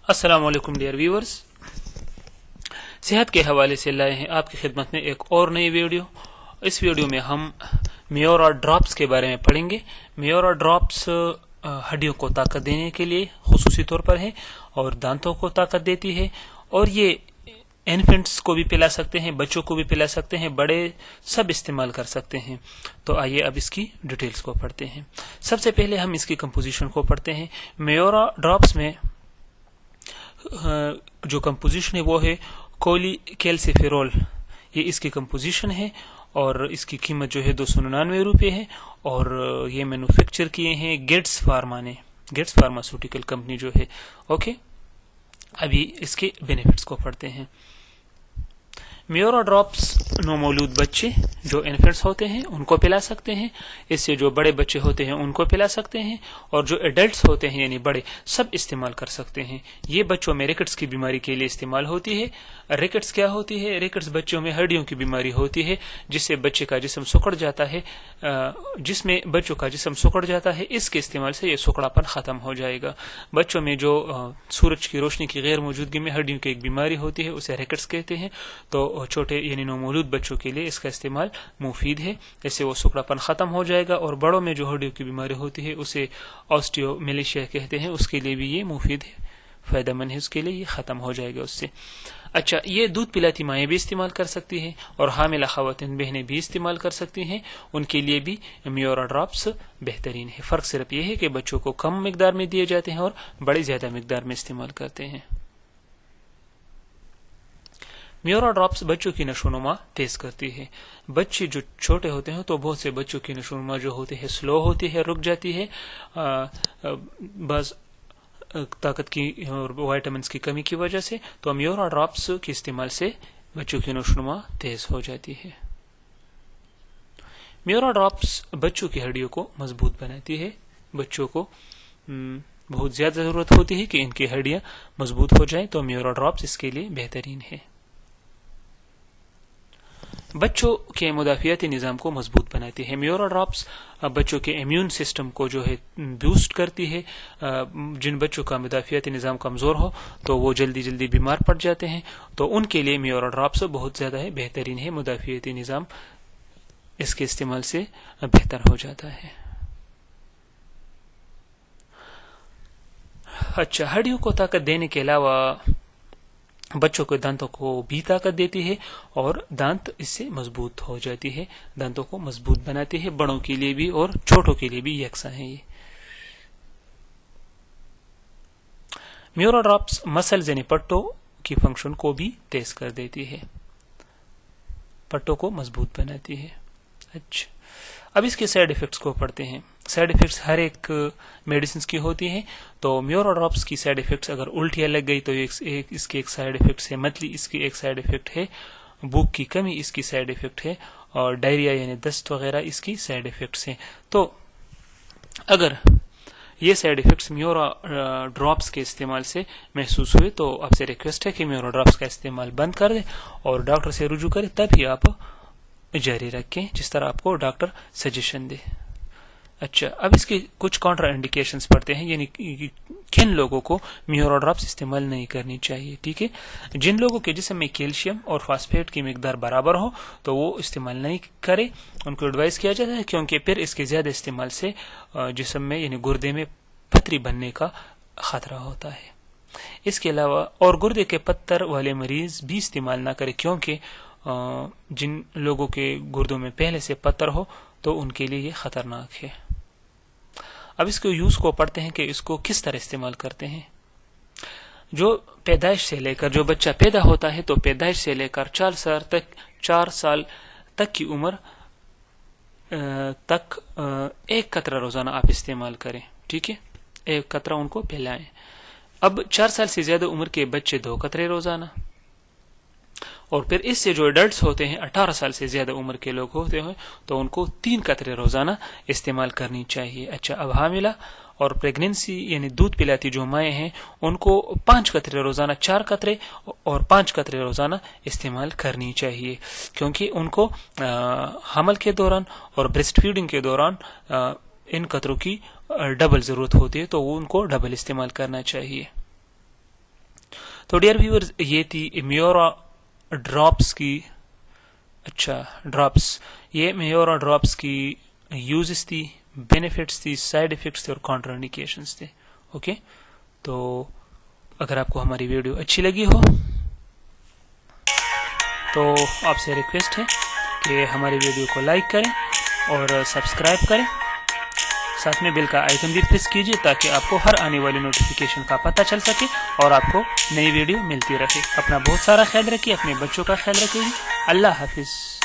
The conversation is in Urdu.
السلام علیکم ڈیئر ویورز، صحت کے حوالے سے لائے ہیں آپ کی خدمت میں ایک اور نئی ویڈیو۔ اس ویڈیو میں ہم میورا ڈراپس کے بارے میں پڑھیں گے۔ میورا ڈراپس ہڈیوں کو طاقت دینے کے لیے خصوصی طور پر ہے اور دانتوں کو طاقت دیتی ہے، اور یہ انفینٹس کو بھی پلا سکتے ہیں، بچوں کو بھی پلا سکتے ہیں، بڑے سب استعمال کر سکتے ہیں۔ تو آئیے اب اس کی ڈیٹیلز کو پڑھتے ہیں۔ سب سے پہلے ہم اس کی کمپوزیشن کو پڑھتے ہیں۔ میورا ڈراپس میں جو کمپوزیشن ہے وہ ہے کولی کیلسیفیرول، یہ اس کی کمپوزیشن ہے، اور اس کی قیمت جو ہے 299 روپے ہے، اور یہ مینوفیکچر کیے ہیں گیٹس فارما نے، گیٹس فارماسیوٹیکل کمپنی جو ہے۔ اوکے، ابھی اس کے بینیفٹس کو پڑھتے ہیں۔ میورا ڈراپس نومولود بچے جو انفینٹس ہوتے ہیں ان کو پلا سکتے ہیں، اس سے جو بڑے بچے ہوتے ہیں ان کو پلا سکتے ہیں، اور جو ایڈلٹس ہوتے ہیں یعنی بڑے سب استعمال کر سکتے ہیں۔ یہ بچوں میں ریکٹس کی بیماری کے لیے استعمال ہوتی ہے۔ ریکٹس کیا ہوتی ہے؟ ریکٹس بچوں میں ہڈیوں کی بیماری ہوتی ہے، جس سے بچے کا جسم سکڑ جاتا ہے، جس میں بچوں کا جسم سکڑ جاتا ہے۔ اس کے استعمال سے یہ سکڑاپن ختم ہو جائے گا۔ بچوں میں جو سورج کی روشنی کی غیر موجودگی میں ہڈیوں کی ایک بیماری ہوتی ہے، اسے ریکٹس کہتے ہیں۔ تو چھوٹے یعنی نومولود بچوں کے لیے اس کا استعمال مفید ہے، اس سے وہ سکڑاپن ختم ہو جائے گا۔ اور بڑوں میں جو ہڈیوں کی بیماری ہوتی ہے اسے آسٹیومیلیشیا کہتے ہیں، اس کے لیے بھی یہ مفید ہے، فائدہ مند ہے، اس کے لیے یہ ختم ہو جائے گا اس سے۔ اچھا، یہ دودھ پلاتی مائیں بھی استعمال کر سکتی ہیں، اور حاملہ خواتین بہنیں بھی استعمال کر سکتی ہیں، ان کے لیے بھی میورا ڈراپس بہترین ہے۔ فرق صرف یہ ہے کہ بچوں کو کم مقدار میں دیے جاتے ہیں اور بڑے زیادہ مقدار میں استعمال کرتے ہیں۔ میورا ڈراپس بچوں کی نشو و نما تیز کرتی ہے۔ بچے جو چھوٹے ہوتے ہیں تو بہت سے بچوں کی نشو و نما جو ہوتی ہے سلو ہوتی ہے، رک جاتی ہے، بعض طاقت کی اور وائٹامنس کی کمی کی وجہ سے۔ تو میورا ڈراپس کے استعمال سے بچوں کی نشو و نما تیز ہو جاتی ہے۔ میورا ڈراپس بچوں کی ہڈیوں کو مضبوط بناتی ہے۔ بچوں کو بہت زیادہ ضرورت ہوتی ہے کہ ان کی ہڈیاں مضبوط ہو جائیں، تو میورا ڈراپس اس کے لیے بہترین ہے۔ بچوں کے مدافعتی نظام کو مضبوط بناتی ہے۔ میورا ڈراپس بچوں کے امیون سسٹم کو جو ہے بوسٹ کرتی ہے۔ جن بچوں کا مدافعتی نظام کمزور ہو تو وہ جلدی بیمار پڑ جاتے ہیں، تو ان کے لیے میورا ڈراپس بہت زیادہ ہے، بہترین ہے۔ مدافعتی نظام اس کے استعمال سے بہتر ہو جاتا ہے۔ اچھا، ہڈیوں کو طاقت دینے کے علاوہ بچوں کے دانتوں کو بھی طاقت دیتی ہے، اور دانت اس سے مضبوط ہو جاتی ہے، دانتوں کو مضبوط بناتی ہے۔ بڑوں کے لیے بھی اور چھوٹوں کے لیے بھی یکساں ہے۔ یہ میورا ڈراپس مسلز یعنی پٹوں کی فنکشن کو بھی تیز کر دیتی ہے، پٹوں کو مضبوط بناتی ہے۔ اچھا، اب اس کے سائیڈ ایفیکٹس کو پڑھتے ہیں۔ سائیڈ ایفیکٹس ہر ایک میڈیسنز کی ہوتی ہیں، تو میورا ڈراپس کی سائیڈ ایفیکٹس اگر الٹیاں لگ گئی تو اس کی ایک سائیڈ ایفیکٹس ہے متلی، اس کی ایک سائیڈ ایفیکٹ ہے بھوک کی کمی، اس کی سائیڈ ایفیکٹ ہے، اور ڈائریا یعنی دست وغیرہ اس کی سائیڈ ایفیکٹس ہیں۔ تو اگر یہ سائیڈ ایفیکٹس میورا ڈراپس کے استعمال سے محسوس ہوئے تو آپ سے ریکویسٹ ہے کہ میورا ڈراپس کا استعمال بند کر دیں اور ڈاکٹر سے رجوع کریں، تبھی آپ جاری رکھیں جس طرح آپ کو ڈاکٹر سجیشن دے۔ اچھا، اب اس کی کچھ کانٹرا انڈیکیشنز پڑھتے ہیں، یعنی کن لوگوں کو میورا ڈراپس استعمال نہیں کرنی چاہیے۔ ٹھیک ہے، جن لوگوں کے جسم میں کیلشیم اور فاسفیٹ کی مقدار برابر ہو تو وہ استعمال نہیں کرے، ان کو ایڈوائز کیا جاتا ہے، کیونکہ پھر اس کے زیادہ استعمال سے جسم میں یعنی گردے میں پتھری بننے کا خطرہ ہوتا ہے۔ اس کے علاوہ اور گردے کے پتھر والے مریض بھی استعمال نہ کرے، کیونکہ جن لوگوں کے گردوں میں پہلے سے پتھر ہو تو ان کے لیے یہ خطرناک ہے۔ اب اس کو یوز کو پڑھتے ہیں کہ اس کو کس طرح استعمال کرتے ہیں۔ جو پیدائش سے لے کر جو بچہ پیدا ہوتا ہے تو پیدائش سے لے کر 4 سال تک کی عمر تک ایک قطرہ روزانہ آپ استعمال کریں۔ ٹھیک ہے، ایک قطرہ ان کو پلائیں۔ اب 4 سال سے زیادہ عمر کے بچے 2 قطرے روزانہ، اور پھر اس سے جو ایڈلٹس ہوتے ہیں 18 سال سے زیادہ عمر کے لوگ ہوتے ہیں تو ان کو 3 قطرے روزانہ استعمال کرنی چاہیے۔ اچھا، اب حاملہ اور پریگننسی یعنی دودھ پلاتی جو مائیں ہیں ان کو 5 قطرے روزانہ، 4 قطرے اور 5 قطرے روزانہ استعمال کرنی چاہیے، کیونکہ ان کو حمل کے دوران اور بریسٹ فیڈنگ کے دوران ان قطروں کی ڈبل ضرورت ہوتی ہے، تو وہ ان کو ڈبل استعمال کرنا چاہیے۔ تو ڈیئر ویورز یہ تھی میورا ڈراپس کی ڈراپس، یہ میورا ڈراپس کی یوزز تھی، بینیفٹس تھی، سائڈ افیکٹس تھے اور کانٹر انڈیکیشنز تھے. اوکے تو اگر آپ کو ہماری ویڈیو اچھی لگی ہو تو آپ سے ریکویسٹ ہے کہ ہماری ویڈیو کو لائک کریں اور سبسکرائب کریں، ساتھ میں بیل کا آئیکن بھی پریس کیجیے تاکہ آپ کو ہر آنے والی نوٹیفیکیشن کا پتہ چل سکے اور آپ کو نئی ویڈیو ملتی رہے. اپنا بہت سارا خیال رکھیے، اپنے بچوں کا خیال رکھیے. اللہ حافظ.